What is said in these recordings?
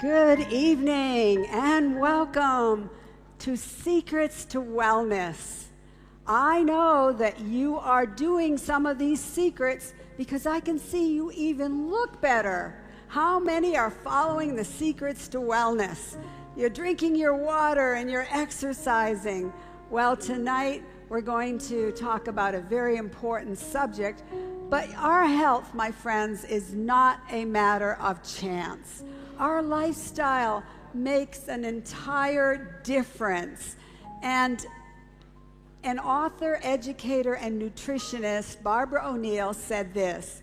Good evening and welcome to Secrets to Wellness. I know that you are doing some of these secrets because I can see you even look better. How many are following the secrets to wellness? You're drinking your water and you're exercising. Well, tonight we're going to talk about a very important subject, but our health, my friends, is not a matter of chance. Our lifestyle makes an entire difference. And an author, educator, and nutritionist, Barbara O'Neill, said this: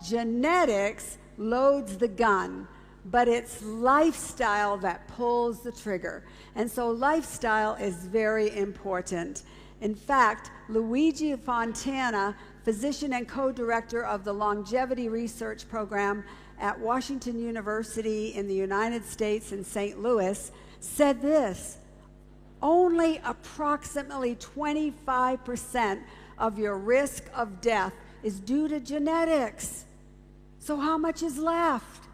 genetics loads the gun, but it's lifestyle that pulls the trigger. And so lifestyle is very important. In fact, Luigi Fontana, physician and co-director of the Longevity Research Program at Washington University in the United States in St. Louis, said this: only approximately 25% of your risk of death is due to genetics. So how much is left?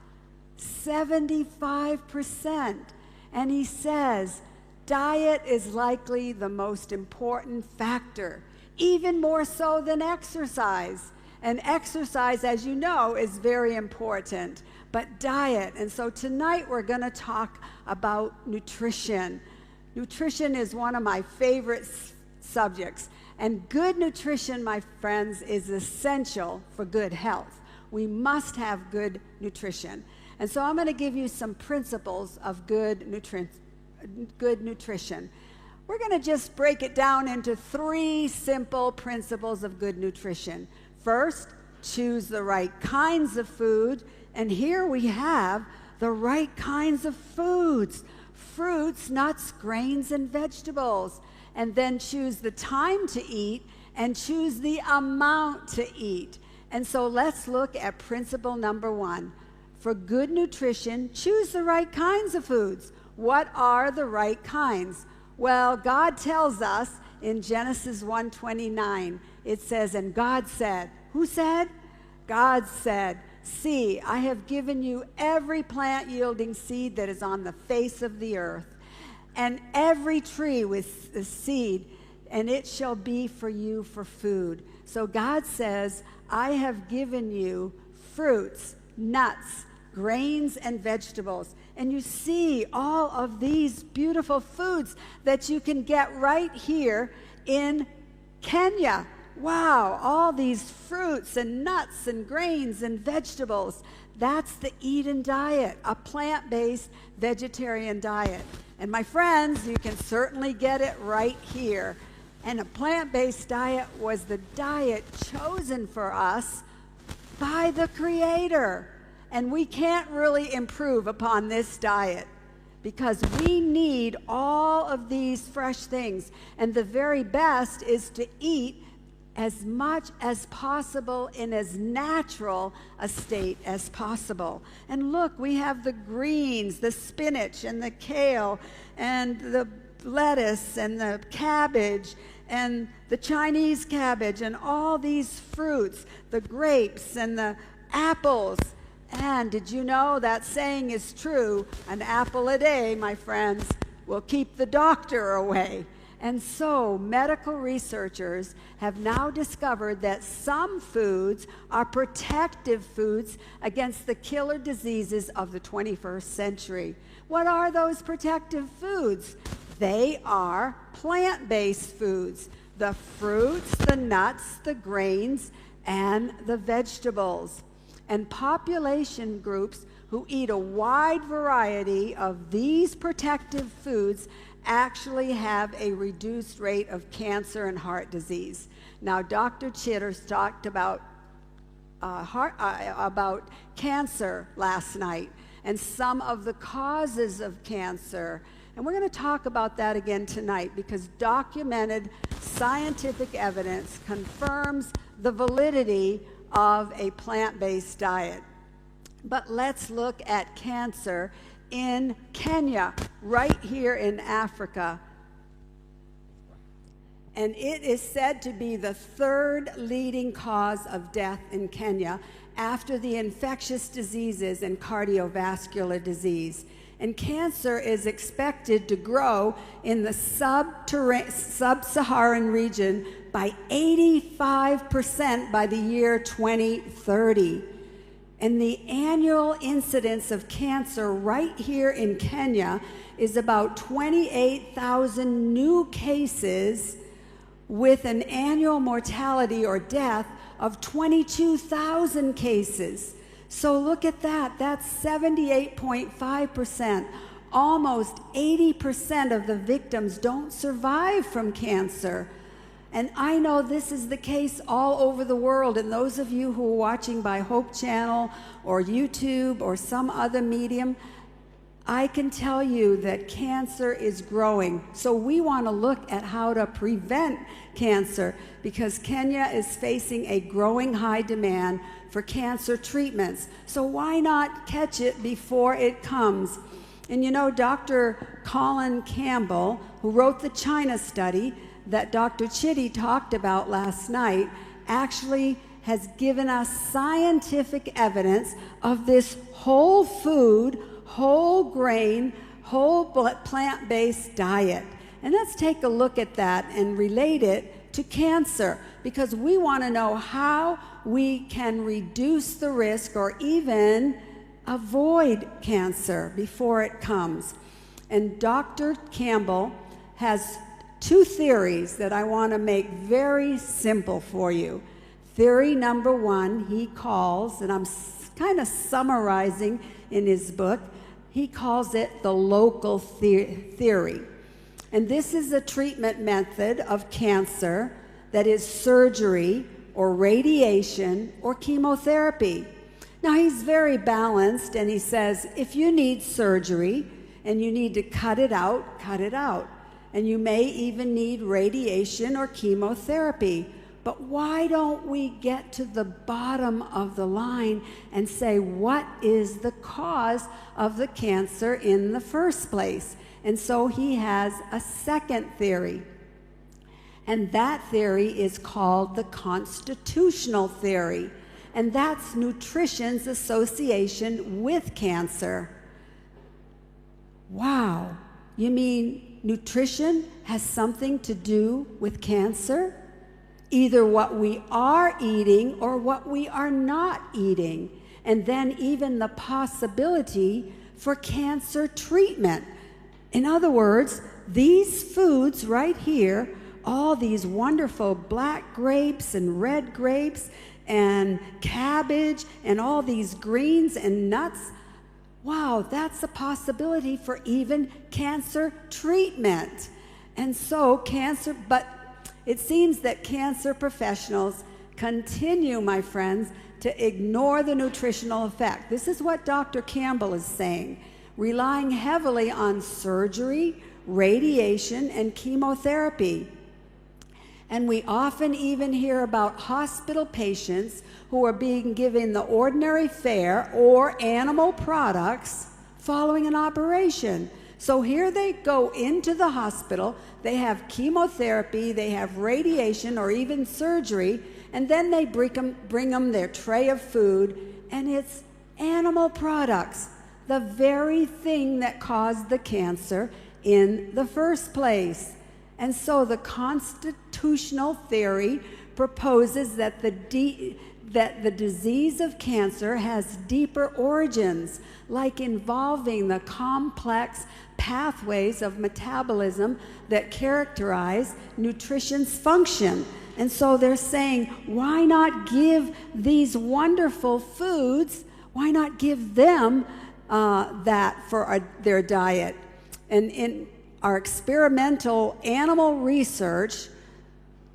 75%. And he says, diet is likely the most important factor, even more so than exercise. And exercise, as you know, is very important, but diet. And so tonight we're going to talk about nutrition. Nutrition is one of my favorite subjects. And good nutrition, my friends, is essential for good health. We must have good nutrition. And so I'm going to give you some principles of good nutrition. We're going to just break it down into 3 simple principles of good nutrition. First, choose the right kinds of food. And here we have the right kinds of foods: fruits, nuts, grains, and vegetables. And then choose the time to eat and choose the amount to eat. And so let's look at principle number 1. For good nutrition, choose the right kinds of foods. What are the right kinds? Well, God tells us in Genesis 1:29, it says, and God said, who said? God said, see, I have given you every plant yielding seed that is on the face of the earth, and every tree with the seed, and it shall be for you for food. So God says, I have given you fruits, nuts, grains, and vegetables. And you see all of these beautiful foods that you can get right here in Kenya. Wow, all these fruits and nuts and grains and vegetables. That's the Eden diet, a plant-based vegetarian diet. And my friends, you can certainly get it right here. And a plant-based diet was the diet chosen for us by the Creator. And we can't really improve upon this diet because we need all of these fresh things. And the very best is to eat as much as possible in as natural a state as possible. And look, we have the greens, the spinach and the kale and the lettuce and the cabbage and the Chinese cabbage and all these fruits, the grapes and the apples. And did you know that saying is true? An apple a day, my friends, will keep the doctor away. And so medical researchers have now discovered that some foods are protective foods against the killer diseases of the 21st century. What are those protective foods? They are plant-based foods: the fruits, the nuts, the grains, and the vegetables. And population groups who eat a wide variety of these protective foods actually have a reduced rate of cancer and heart disease. Now, Dr. Chitters talked about cancer last night and some of the causes of cancer. And we're going to talk about that again tonight because documented scientific evidence confirms the validity of a plant-based diet. But let's look at cancer in Kenya, right here in Africa. And it is said to be the 3rd leading cause of death in Kenya after the infectious diseases and cardiovascular disease. And cancer is expected to grow in the sub-Saharan region by 85% by the year 2030. And the annual incidence of cancer right here in Kenya is about 28,000 new cases, with an annual mortality or death of 22,000 cases. So look at that. That's 78.5%. Almost 80% of the victims don't survive from cancer. And I know this is the case all over the world. And those of you who are watching by Hope Channel or YouTube or some other medium, I can tell you that cancer is growing. So we want to look at how to prevent cancer, because Kenya is facing a growing high demand for cancer treatments. So why not catch it before it comes? And you know, Dr. Colin Campbell, who wrote the China study that Dr. Chitty talked about last night, actually has given us scientific evidence of this whole food, whole grain, whole plant-based diet. And let's take a look at that and relate it to cancer, because we want to know how we can reduce the risk or even avoid cancer before it comes. And Dr. Campbell has two theories that I want to make very simple for you. Theory number one, he calls, and I'm kind of summarizing in his book, he calls it the local theory. And this is a treatment method of cancer that is surgery or radiation or chemotherapy. Now, he's very balanced, and he says, if you need surgery and you need to cut it out, cut it out. And you may even need radiation or chemotherapy. But why don't we get to the bottom of the line and say, what is the cause of the cancer in the first place? And so he has a second theory. And that theory is called the constitutional theory. And that's nutrition's association with cancer. Wow. You mean nutrition has something to do with cancer? Either what we are eating or what we are not eating. And then even the possibility for cancer treatment. In other words, these foods right here, all these wonderful black grapes and red grapes and cabbage and all these greens and nuts, wow, that's a possibility for even cancer treatment. And so cancer, but it seems that cancer professionals continue, my friends, to ignore the nutritional effect. This is what Dr. Campbell is saying, relying heavily on surgery, radiation, and chemotherapy. And we often even hear about hospital patients who are being given the ordinary fare or animal products following an operation. So here they go into the hospital, they have chemotherapy, they have radiation or even surgery, and then they bring them their tray of food, and it's animal products, the very thing that caused the cancer in the first place. And so the constitutional theory proposes that the disease of cancer has deeper origins, like involving the complex pathways of metabolism that characterize nutrition's function. And so they're saying, why not give these wonderful foods, why not give them that for their diet? And in our experimental animal research,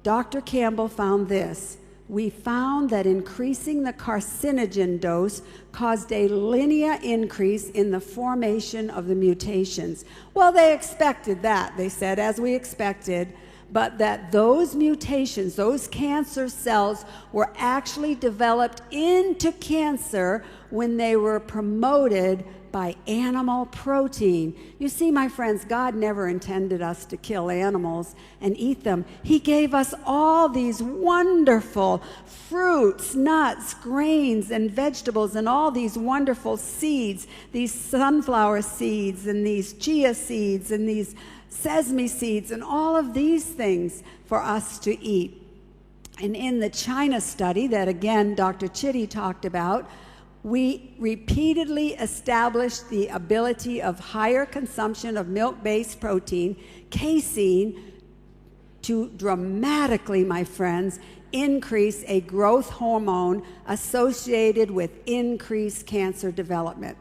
Dr. Campbell found this. We found that increasing the carcinogen dose caused a linear increase in the formation of the mutations. Well, they expected that, they said, as we expected, but that those mutations, those cancer cells, were actually developed into cancer when they were promoted by animal protein. You see, my friends, God never intended us to kill animals and eat them. He gave us all these wonderful fruits, nuts, grains, and vegetables, and all these wonderful seeds, these sunflower seeds, and these chia seeds, and these sesame seeds, and all of these things for us to eat. And in the China study that, again, Dr. Chitty talked about, we repeatedly established the ability of higher consumption of milk-based protein, casein, to dramatically, my friends, increase a growth hormone associated with increased cancer development.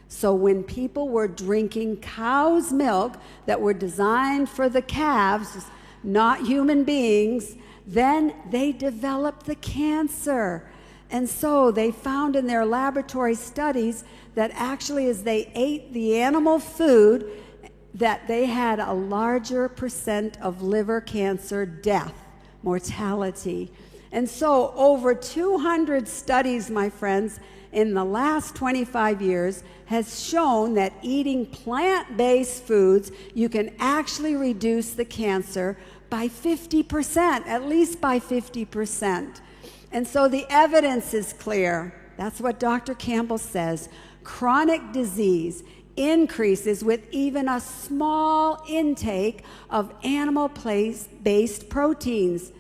So when people were drinking cow's milk that were designed for the calves, not human beings, then they developed the cancer. And so they found in their laboratory studies that actually as they ate the animal food, that they had a larger percent of liver cancer death, mortality. And so over 200 studies, my friends, in the last 25 years has shown that eating plant-based foods, you can actually reduce the cancer by 50%, at least by 50%. And so the evidence is clear. That's what Dr. Campbell says. Chronic disease increases with even a small intake of animal-based proteins.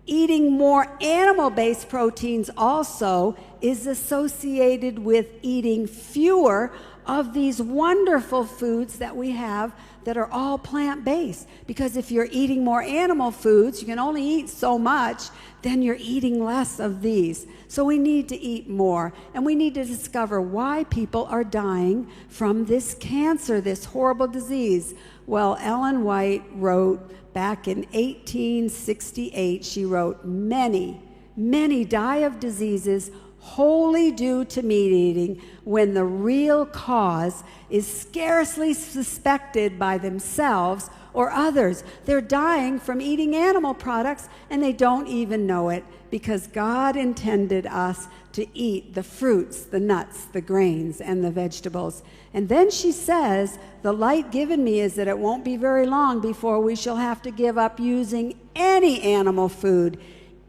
Eating more animal-based proteins also is associated with eating fewer of these wonderful foods that we have that are all plant-based. Because if you're eating more animal foods, you can only eat so much, then you're eating less of these. So we need to eat more, and we need to discover why people are dying from this cancer, this horrible disease. Well, Ellen White wrote back in 1868, she wrote, many die of diseases wholly due to meat eating when the real cause is scarcely suspected by themselves or others. They're dying from eating animal products and they don't even know it, because God intended us to eat the fruits, the nuts, the grains, and the vegetables. And then she says, the light given me is that it won't be very long before we shall have to give up using any animal food.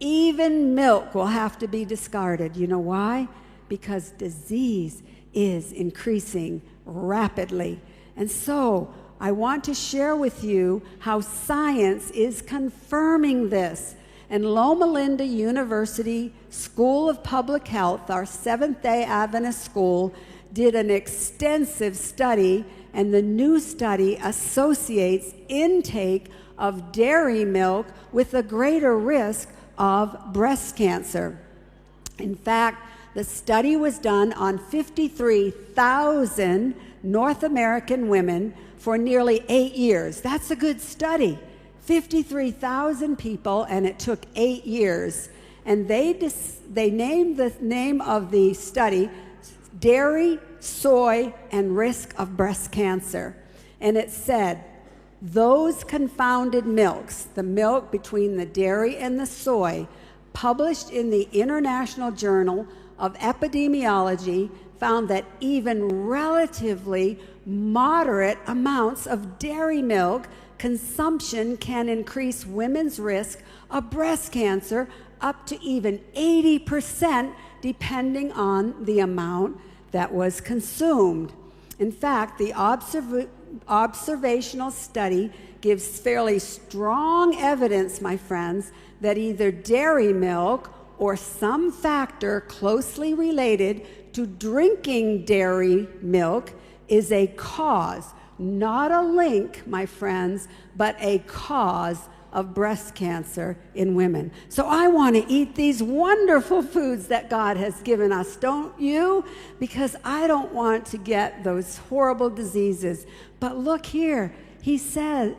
Even milk will have to be discarded. You know why? Because disease is increasing rapidly. And so I want to share with you how science is confirming this. And Loma Linda University School of Public Health, our Seventh-day Adventist school, did an extensive study, and the new study associates intake of dairy milk with a greater risk of breast cancer. In fact, the study was done on 53,000 North American women for nearly 8 years. That's a good study. 53,000 people, and it took 8 years. And they named the name of the study Dairy, Soy, and Risk of Breast Cancer. And it said, those confounded milks, the milk between the dairy and the soy, published in the International Journal of Epidemiology, found that even relatively moderate amounts of dairy milk consumption can increase women's risk of breast cancer up to even 80%, depending on the amount that was consumed. In fact, the observational study gives fairly strong evidence, my friends, that either dairy milk or some factor closely related to drinking dairy milk is a cause, not a link, my friends, but a cause of breast cancer in women. So I want to eat these wonderful foods that God has given us, don't you? Because I don't want to get those horrible diseases. But look here, he said,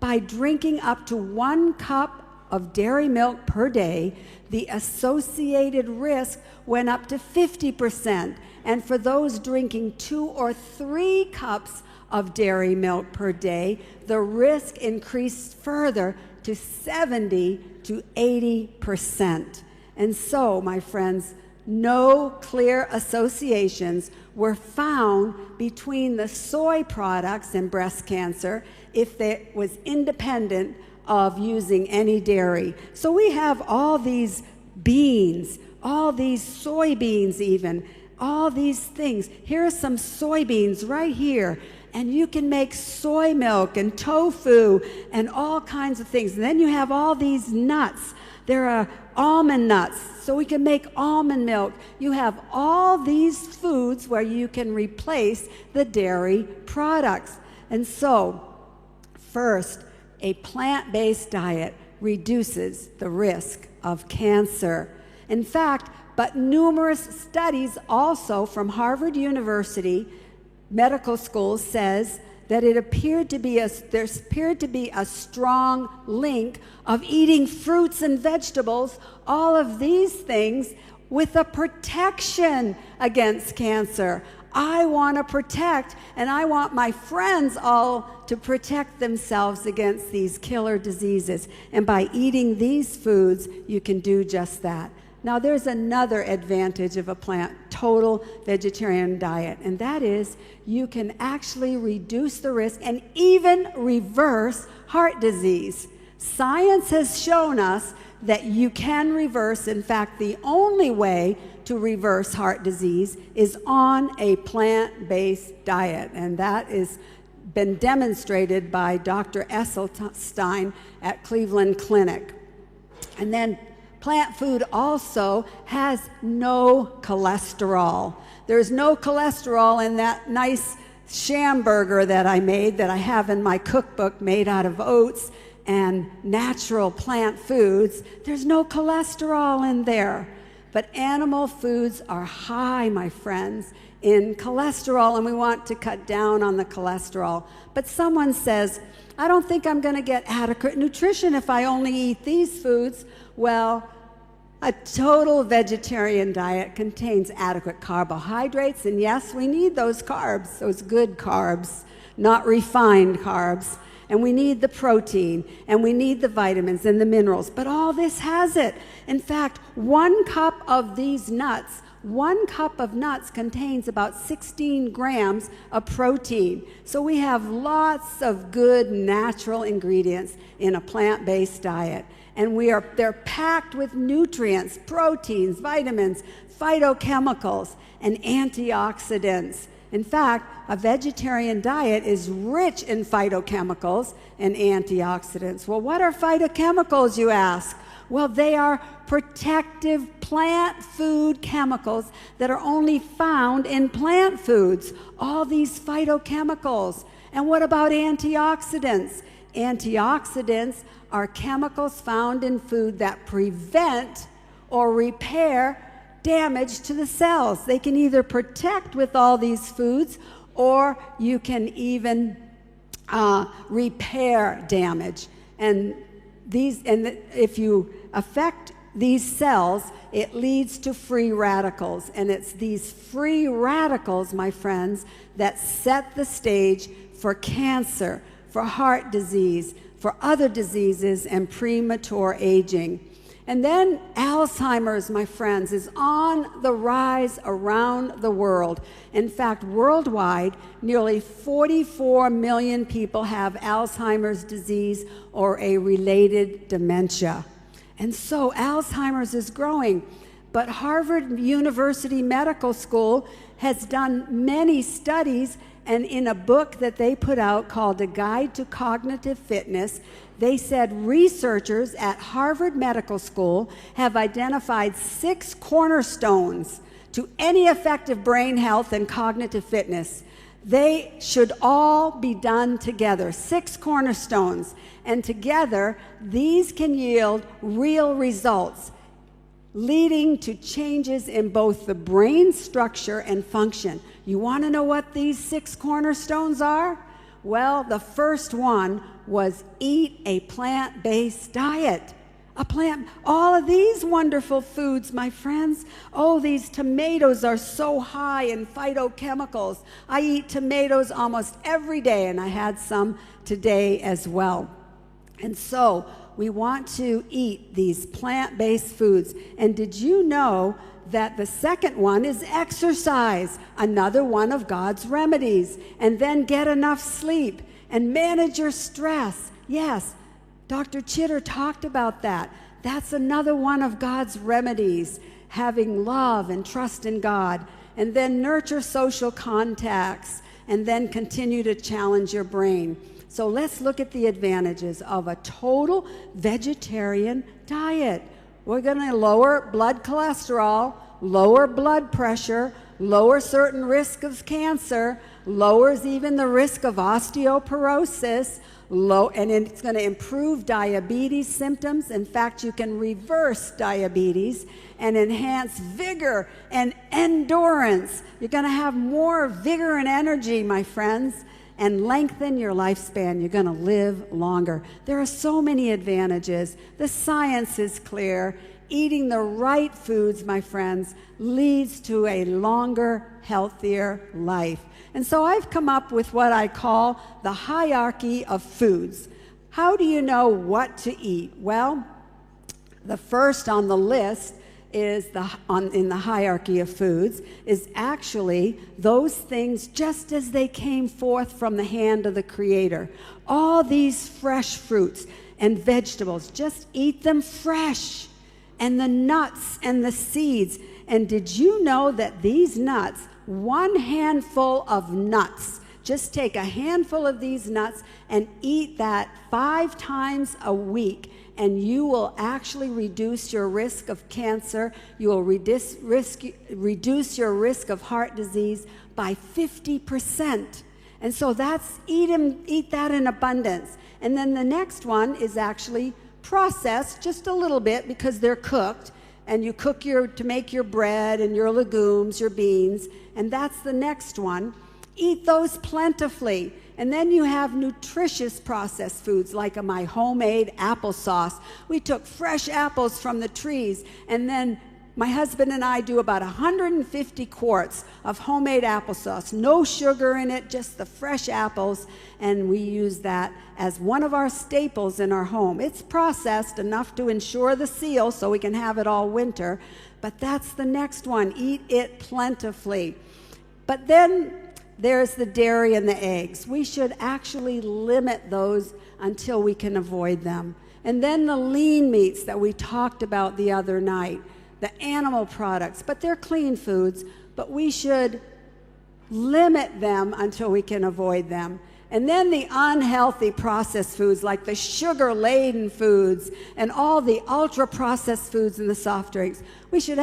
by drinking up to 1 cup of dairy milk per day, the associated risk went up to 50%. And for those drinking 2 or 3 cups of dairy milk per day, the risk increased further to 70 to 80%. And so, my friends, no clear associations were found between the soy products and breast cancer if it was independent of using any dairy. So we have all these beans, all these soybeans even, all these things. Here are some soybeans right here. And you can make soy milk and tofu and all kinds of things. And then you have all these nuts. There are almond nuts, so we can make almond milk. You have all these foods where you can replace the dairy products. And so, first, a plant-based diet reduces the risk of cancer. In fact, but numerous studies also from Harvard University Medical School says that there appeared to be a strong link of eating fruits and vegetables, all of these things, with a protection against cancer. I want to protect, and I want my friends all to protect themselves against these killer diseases. And by eating these foods, you can do just that. Now, there's another advantage of a total vegetarian diet, and that is you can actually reduce the risk and even reverse heart disease. Science has shown us that you can reverse. In fact, the only way to reverse heart disease is on a plant-based diet, and that has been demonstrated by Dr. Esselstyn at Cleveland Clinic. And then plant food also has no cholesterol. There's no cholesterol in that nice sham burger that I made, that I have in my cookbook, made out of oats and natural plant foods. There's no cholesterol in there. But animal foods are high, my friends, in cholesterol, and we want to cut down on the cholesterol. But someone says, I don't think I'm going to get adequate nutrition if I only eat these foods. Well, a total vegetarian diet contains adequate carbohydrates, and yes, we need those carbs, those good carbs, not refined carbs. And we need the protein, and we need the vitamins and the minerals, but all this has it. In fact, 1 cup of these nuts, 1 cup of nuts contains about 16 grams of protein. So we have lots of good natural ingredients in a plant-based diet. And they're packed with nutrients, proteins, vitamins, phytochemicals, and antioxidants. In fact, a vegetarian diet is rich in phytochemicals and antioxidants. Well, what are phytochemicals, you ask? Well, they are protective plant food chemicals that are only found in plant foods. All these phytochemicals. And what about antioxidants? Antioxidants are chemicals found in food that prevent or repair damage to the cells. They can either protect with all these foods, or you can even repair damage. And if you affect these cells, it leads to free radicals. And it's these free radicals, my friends, that set the stage for cancer, for heart disease, for other diseases, and premature aging. And then Alzheimer's, my friends, is on the rise around the world. In fact, worldwide, nearly 44 million people have Alzheimer's disease or a related dementia. And so Alzheimer's is growing. But Harvard University Medical School has done many studies, and in a book that they put out called A Guide to Cognitive Fitness, they said researchers at Harvard Medical School have identified 6 cornerstones to any effective brain health and cognitive fitness. They should all be done together, 6 cornerstones. And together, these can yield real results, leading to changes in both the brain structure and function. You want to know what these 6 cornerstones are? Well, the first one was eat a plant-based diet. All of these wonderful foods, my friends. Oh, these tomatoes are so high in phytochemicals. I eat tomatoes almost every day, and I had some today as well. And so we want to eat these plant-based foods. And did you know that the second one is exercise, another one of God's remedies. And then get enough sleep and manage your stress. Yes, Dr. Chitter talked about that. That's another one of God's remedies, having love and trust in God. And then nurture social contacts, and then continue to challenge your brain. So let's look at the advantages of a total vegetarian diet. We're going to lower blood cholesterol, lower blood pressure, lower certain risk of cancer, lowers even the risk of osteoporosis, and it's going to improve diabetes symptoms. In fact, you can reverse diabetes and enhance vigor and endurance. You're going to have more vigor and energy, my friends, and lengthen your lifespan. You're going to live longer. There are so many advantages. The science is clear. Eating the right foods, my friends, leads to a longer, healthier life. And so I've come up with what I call the hierarchy of foods. How do you know what to eat? Well, the first on the list is in the hierarchy of foods is actually those things just as they came forth from the hand of the Creator. All these fresh fruits and vegetables, just eat them fresh. And the nuts and the seeds. And did you know that these nuts, one handful of nuts, just take a handful of these nuts and eat that 5 times a week, and you will actually reduce your risk of cancer. You will reduce your risk of heart disease by 50%. And so that's eat that in abundance. And then the next one is actually processed just a little bit because they're cooked, and you cook to make your bread and your legumes, your beans, and that's the next one. Eat those plentifully. And then you have nutritious processed foods like my homemade applesauce. We took fresh apples from the trees, and then my husband and I do about 150 quarts of homemade applesauce. No sugar in it, just the fresh apples, and we use that as one of our staples in our home. It's processed enough to ensure the seal so we can have it all winter, but that's the next one. Eat it plentifully. But then there's the dairy and the eggs. We should actually limit those until we can avoid them. And then the lean meats that we talked about the other night, the animal products, but they're clean foods, but we should limit them until we can avoid them. And then the unhealthy processed foods like the sugar-laden foods and all the ultra-processed foods and the soft drinks. We should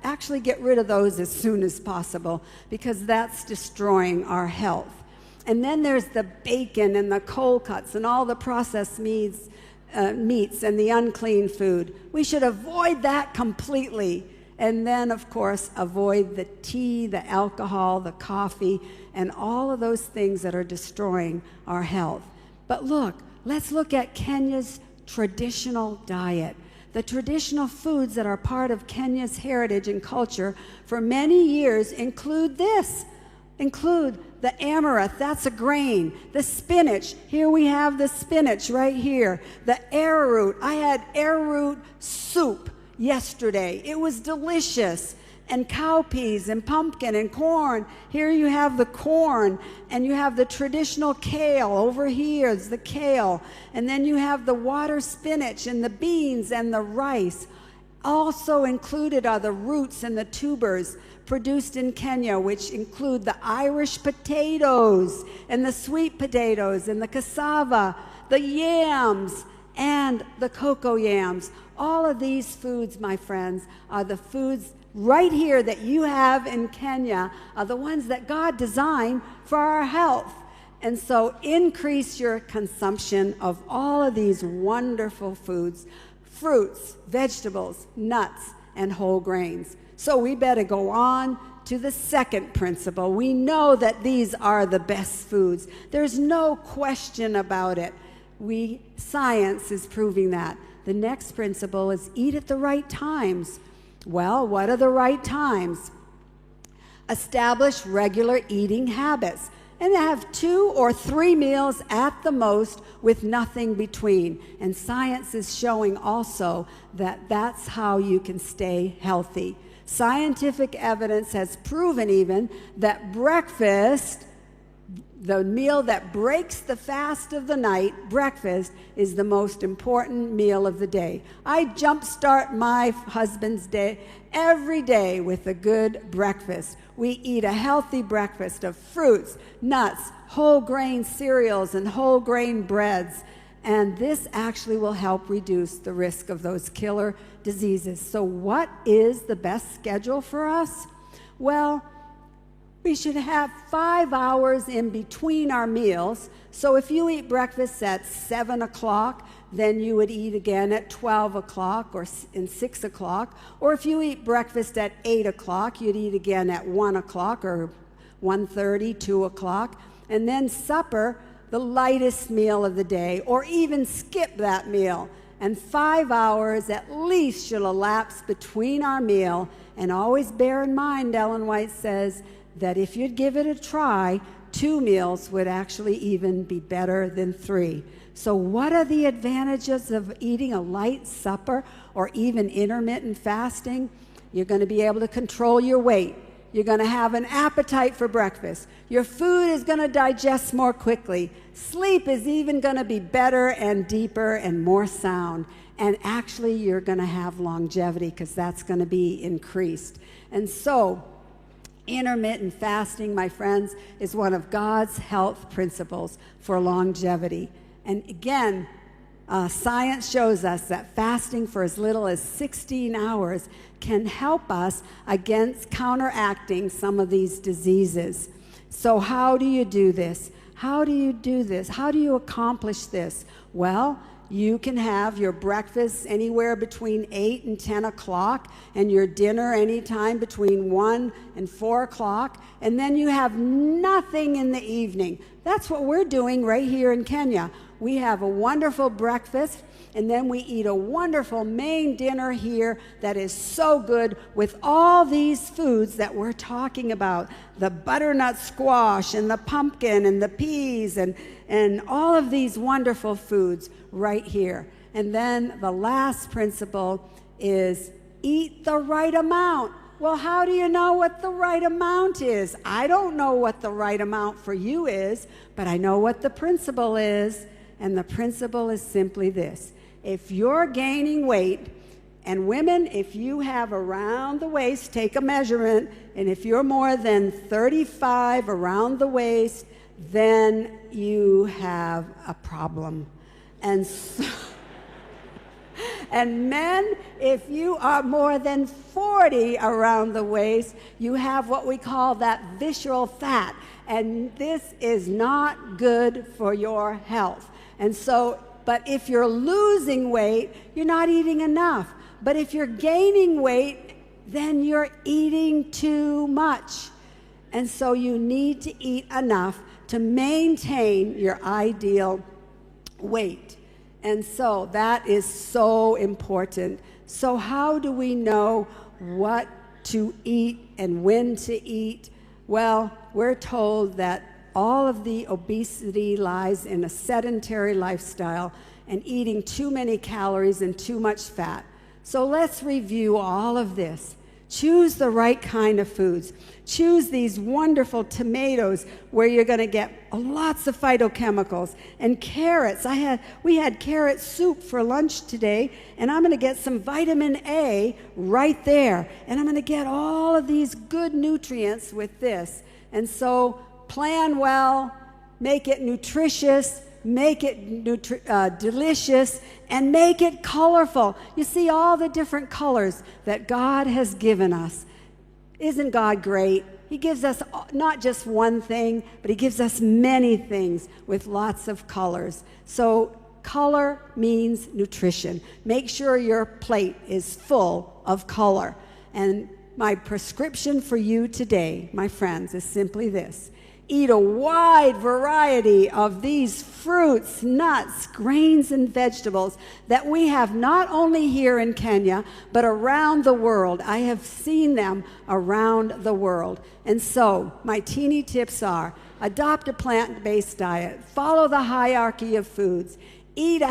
actually get rid of those as soon as possible because that's destroying our health. And then there's the bacon and the cold cuts and all the processed meats and the unclean food. We should avoid that completely. And then, of course, avoid the tea, the alcohol, the coffee, and all of those things that are destroying our health. But look, let's look at Kenya's traditional diet. The traditional foods that are part of Kenya's heritage and culture for many years include the amaranth, that's a grain. The spinach, here we have the spinach right here. The arrowroot, I had arrowroot soup yesterday. It was delicious. And cowpeas and pumpkin and corn. Here you have the corn, and you have the traditional kale. Over here is the kale. And then you have the water spinach and the beans and the rice. Also included are the roots and the tubers produced in Kenya, which include the Irish potatoes and the sweet potatoes and the cassava, the yams, and the cocoa yams. All of these foods, my friends, are the foods right here that you have in Kenya, are the ones that God designed for our health. And so increase your consumption of all of these wonderful foods, fruits, vegetables, nuts, and whole grains. So we better go on to the second principle. We know that these are the best foods. There's no question about it. Science is proving that. The next principle is eat at the right times. Well, what are the right times? Establish regular eating habits and have 2 or 3 meals at the most with nothing between. And science is showing also that that's how you can stay healthy. Scientific evidence has proven even that breakfast, the meal that breaks the fast of the night, breakfast, is the most important meal of the day. I jumpstart my husband's day every day with a good breakfast. We eat a healthy breakfast of fruits, nuts, whole grain cereals, and whole grain breads. And this actually will help reduce the risk of those killer diseases. So what is the best schedule for us? Well, we should have 5 hours in between our meals. So if you eat breakfast at 7 o'clock, then you would eat again at 12 o'clock or 6 o'clock. Or if you eat breakfast at 8 o'clock, you'd eat again at 1 o'clock or 1:30, 2 o'clock. And then supper, the lightest meal of the day, or even skip that meal. And 5 hours at least should elapse between our meal. And always bear in mind, Ellen White says, that if you'd give it a try, 2 meals would actually even be better than 3. So what are the advantages of eating a light supper or even intermittent fasting? You're going to be able to control your weight. You're going to have an appetite for breakfast. Your food is going to digest more quickly. Sleep is even going to be better and deeper and more sound. And actually, you're going to have longevity because that's going to be increased. And so, intermittent fasting, my friends, is one of God's health principles for longevity. And again, science shows us that fasting for as little as 16 hours can help us against counteracting some of these diseases. So how do you do this? How do you do this? How do you accomplish this? Well, you can have your breakfast anywhere between 8 and 10 o'clock, and your dinner anytime between 1 and 4 o'clock, and then you have nothing in the evening. That's what we're doing right here in Kenya. We have a wonderful breakfast, and then we eat a wonderful main dinner here that is so good with all these foods that we're talking about. The butternut squash and the pumpkin and the peas and all of these wonderful foods right here. And then the last principle is eat the right amount. Well, how do you know what the right amount is? I don't know what the right amount for you is, but I know what the principle is. And the principle is simply this. If you're gaining weight, and women, if you have around the waist, take a measurement, and if you're more than 35 around the waist, then you have a problem. And so, and men, if you are more than 40 around the waist, you have what we call that visceral fat. And this is not good for your health. And so, but if you're losing weight, you're not eating enough. But if you're gaining weight, then you're eating too much. And so you need to eat enough to maintain your ideal weight. And so that is so important. So how do we know what to eat and when to eat? Well, we're told that all of the obesity lies in a sedentary lifestyle and eating too many calories and too much fat. So let's review all of this. Choose the right kind of foods. Choose these wonderful tomatoes where you're going to get lots of phytochemicals, and carrots. We had carrot soup for lunch today, and I'm going to get some vitamin A right there, and I'm going to get all of these good nutrients with this. And so plan well, make it nutritious, make it delicious, and make it colorful. You see all the different colors that God has given us. Isn't God great? He gives us not just one thing, but he gives us many things with lots of colors. So color means nutrition. Make sure your plate is full of color. And my prescription for you today, my friends, is simply this. Eat a wide variety of these fruits, nuts, grains, and vegetables that we have not only here in Kenya, but around the world. I have seen them around the world. And so, my teeny tips are, adopt a plant-based diet, follow the hierarchy of foods, eat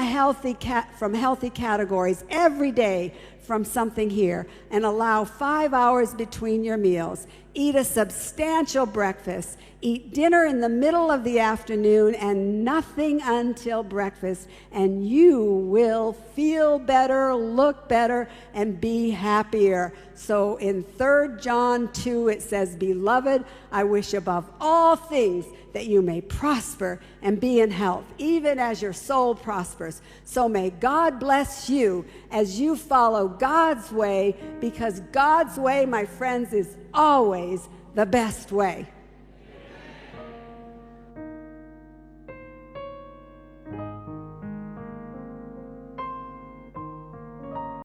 from healthy categories every day, from something here and allow 5 hours between your meals. Eat a substantial breakfast. Eat dinner in the middle of the afternoon and nothing until breakfast, and you will feel better, look better, and be happier. So in 3 John 2, it says, "Beloved, I wish above all things that you may prosper and be in health, even as your soul prospers." So may God bless you as you follow God's way, because God's way, my friends, is always the best way.